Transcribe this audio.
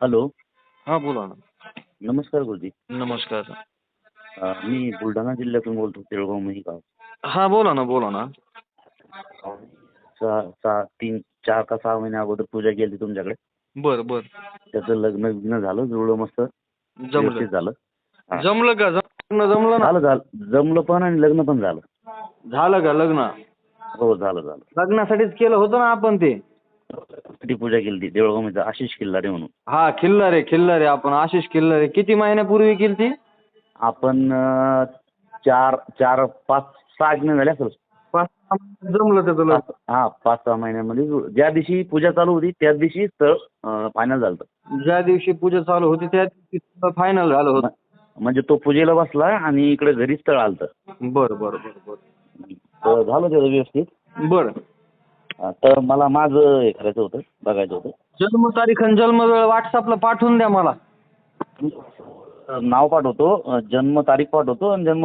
Hello. हां बोला ना. नमस्कार गुरुजी. नमस्कार. मी बुलढाणा जिल्ह्यातून बोलतो, तिळगाव मही गाव. हां बोला ना, बोला ना. 4 का 6 महिन्या अगोदर पूजा केली तुमच्याकडे. बरं बरं. त्याचं लग्न बिग्न झालं, जुळलं मस्त जमलं. व्यवस्थित झालं. हा. जमलं का? जमलं ना? झालं झालं जमलं पण आणि लग्न पण झालं. झालं का लग्न? हो झालं झालं. लग्नासाठीच केलं होतं ना आपण ते. ती पूजा केली ती देऊळगावमध्ये आशिष किल्लारे म्हणून. हा खिल्लारे आपण आशिष खिल्लारे. किती महिन्यापूर्वी केली ती? आपण 5-6 महिने झाले असेल. 5-6 जमलं त्याचं लग्न. हा 5-6 महिन्यामध्ये ज्या दिवशी पूजा चालू होती त्याच दिवशी स्थळ फायनल झालं. ज्या दिवशी पूजा चालू होती त्या दिवशी फायनल झालं होतं. म्हणजे तो पूजेला बसला आणि इकडे घरी स्थळ आलतं. बरं बरं बरं बरं. तर झालं त्याचं व्यवस्थित. बरं. तर मला माझं हे करायचं होतं, बघायचं होतं. जन्मतारीख आणि जन्मवेळ व्हॉट्सअपला पाठवून द्या मला. नाव पाठवतो, जन्म तारीख पाठवतो आणि जन्म